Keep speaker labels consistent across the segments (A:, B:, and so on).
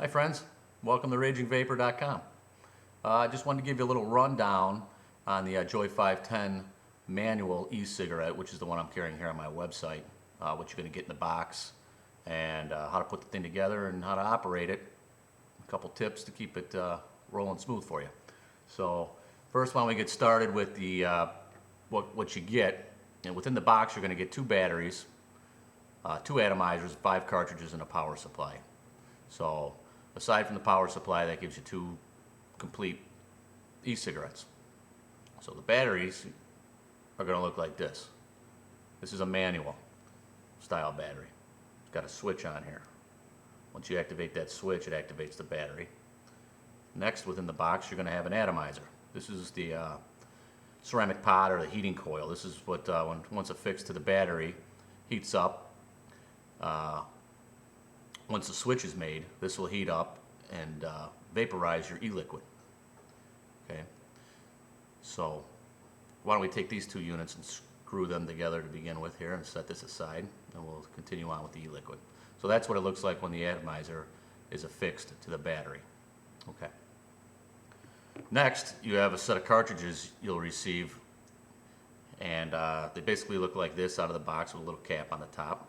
A: Hi friends, welcome to RagingVapor.com. I just wanted to give you a little rundown on the joye510 manual e-cigarette, which is the one I'm carrying here on my website, what you're going to get in the box, and how to put the thing together and how to operate it. A couple tips to keep it rolling smooth for you. So first, why don't we get started with the what you get. And within the box, you're going to get 2 batteries, 2 atomizers, 5 cartridges, and a power supply. So aside from the power supply, that gives you 2 complete e-cigarettes. So the batteries are going to look like this. This is a manual style battery. It's got a switch on here. Once you activate that switch, it activates the battery. Next, within the box, you're going to have an atomizer. This is the ceramic pot or the heating coil. This is what, once affixed to the battery, heats up. Once the switch is made, this will heat up and vaporize your e-liquid. Okay, so why don't we take these 2 units and screw them together to begin with here and set this aside, and we'll continue on with the e-liquid. So that's what it looks like when the atomizer is affixed to the battery. Okay. Next, you have a set of cartridges you'll receive, and they basically look like this out of the box with a little cap on the top.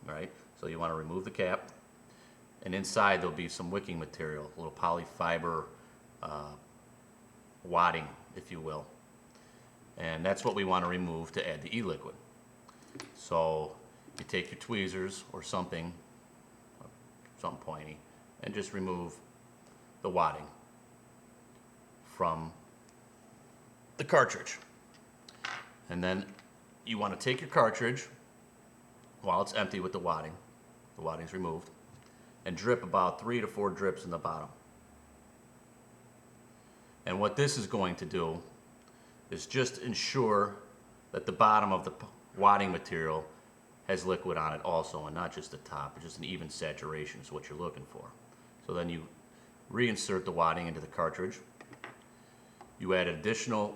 A: All right, so you want to remove the cap, and inside there'll be some wicking material, a little polyfiber wadding, if you will. And that's what we want to remove to add the e-liquid. So you take your tweezers or something pointy, and just remove the wadding from the cartridge. And then you want to take your cartridge while it's empty with the wadding's removed, and drip about 3 to 4 drips in the bottom. And what this is going to do is just ensure that the bottom of the wadding material has liquid on it also, and not just the top. It's just an even saturation is what you're looking for. So then you reinsert the wadding into the cartridge. You add an additional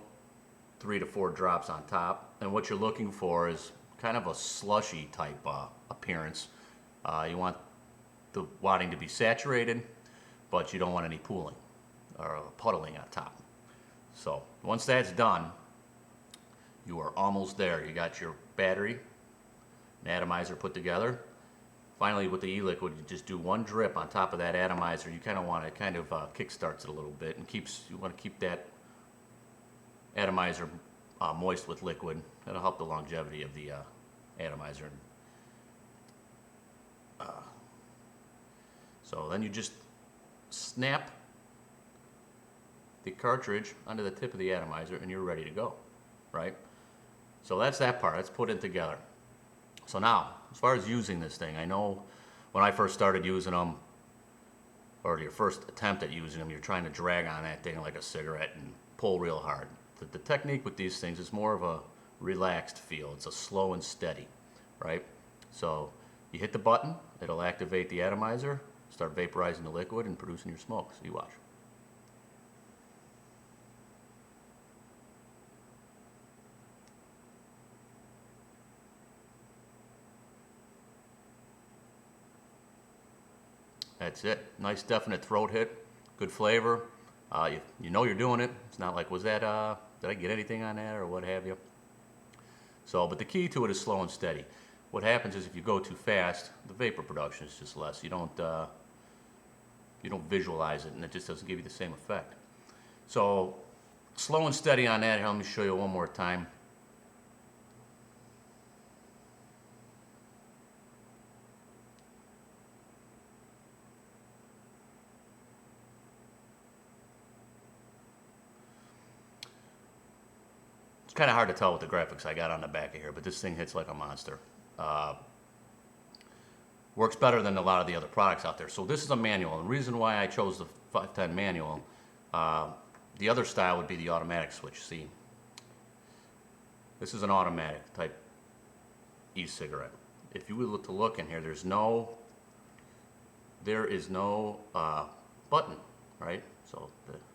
A: 3 to 4 drops on top, and what you're looking for is kind of a slushy type appearance. You want the wadding to be saturated, but you don't want any pooling or puddling on top. So once that's done, you are almost there. You got your battery, an atomizer put together. Finally, with the e-liquid, you just do 1 drip on top of that atomizer. You kind of want to kick-starts it a little bit, and you want to keep that atomizer moist with liquid. That'll help the longevity of the atomizer. So then you just snap the cartridge onto the tip of the atomizer, and you're ready to go, right? So that's that part. Let's put it together. So now, as far as using this thing, I know when I first started using them, or your first attempt at using them, you're trying to drag on that thing like a cigarette and pull real hard. The technique with these things is more of a relaxed feel. It's a slow and steady, right? So you hit the button, it'll activate the atomizer, start vaporizing the liquid and producing your smoke. So you watch. That's it. Nice definite throat hit, good flavor. You know you're doing it. It's not like, did I get anything on that or what have you? So, but the key to it is slow and steady. What happens is if you go too fast, the vapor production is just less. You don't visualize it, and it just doesn't give you the same effect. So slow and steady on that. Here, let me show you one more time. It's kind of hard to tell with the graphics I got on the back of here, but this thing hits like a monster. Works better than a lot of the other products out there. So this is a manual, and the reason why I chose the 510 manual, the other style would be the automatic switch. See, this is an automatic type e-cigarette. If you were to look in here, there is no button, right? So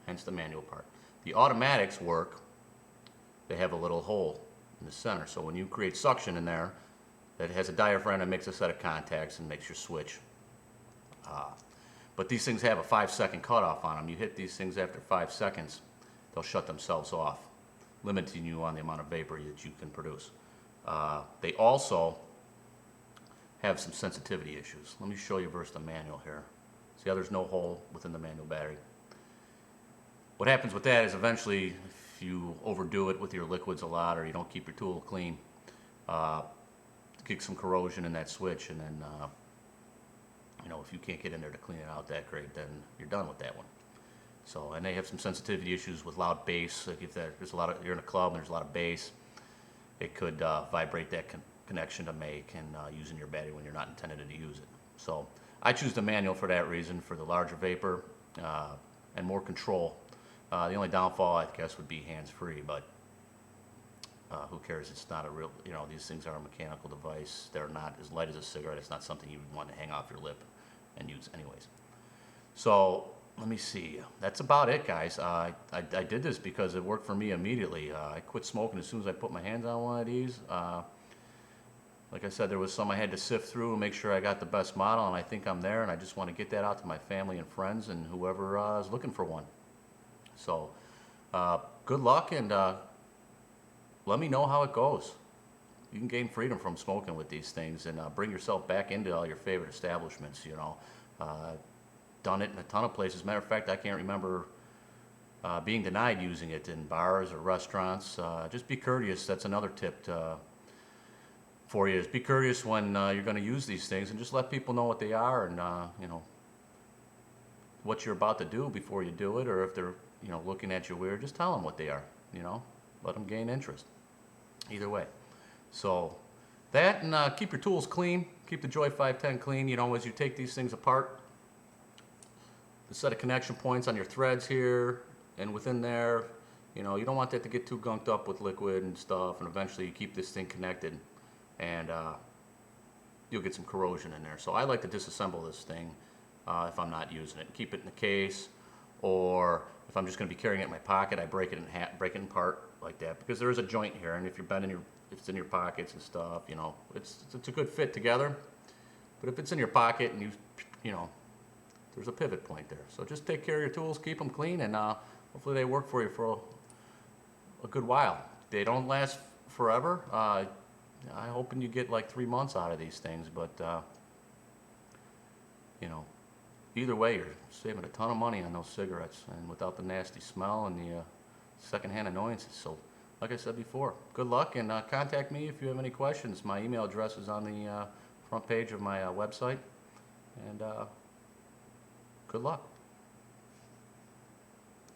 A: hence the manual part. The automatics work. They have a little hole in the center, so when you create suction in there, that has a diaphragm that makes a set of contacts and makes your switch But these things have a 5-second cutoff on them. You hit these things after 5 seconds, they'll shut themselves off, limiting you on the amount of vapor that you can produce. They also have some sensitivity issues. Let me show you versus the manual here. See how there's no hole within the manual battery? What happens with that is eventually, if you overdo it with your liquids a lot or you don't keep your tool clean, get some corrosion in that switch, and then if you can't get in there to clean it out that great, then you're done with that one. So, and they have some sensitivity issues with loud bass. Like if there's a lot of, you're in a club and there's a lot of bass, it could vibrate that connection to make and using your battery when you're not intended to use it. So I choose the manual for that reason, for the larger vapor and more control. The only downfall, I guess, would be hands-free, but who cares? It's not a real, these things are a mechanical device. They're not as light as a cigarette. It's not something you would want to hang off your lip and use anyways. So let me see. That's about it, guys. I did this because it worked for me immediately. I quit smoking as soon as I put my hands on one of these. Like I said, there was some I had to sift through and make sure I got the best model, and I think I'm there, and I just want to get that out to my family and friends and whoever is looking for one. So good luck, and let me know how it goes. You can gain freedom from smoking with these things and bring yourself back into all your favorite establishments, Done it in a ton of places. Matter of fact, I can't remember being denied using it in bars or restaurants. Just be courteous. That's another tip for you, is be courteous when you're going to use these things, and just let people know what they are and, what you're about to do before you do it, or if they're, looking at you weird, just tell them what they are, let them gain interest. Either way. So that, and keep your tools clean. Keep the joye510 clean, as you take these things apart. The set of connection points on your threads here and within there, you don't want that to get too gunked up with liquid and stuff, and eventually you keep this thing connected and you'll get some corrosion in there. So I like to disassemble this thing if I'm not using it. Keep it in the case, or if I'm just going to be carrying it in my pocket, I break it in half, break it in part like that, because there is a joint here, and if you're bending if it's in your pockets and stuff, it's a good fit together. But if it's in your pocket and there's a pivot point there. So just take care of your tools, keep them clean, and hopefully they work for you for a good while. They don't last forever. I'm hoping you get like 3 months out of these things, but either way, you're saving a ton of money on those cigarettes, and without the nasty smell and the secondhand annoyances. So like I said before, good luck, and contact me if you have any questions. My email address is on the front page of my website, and good luck.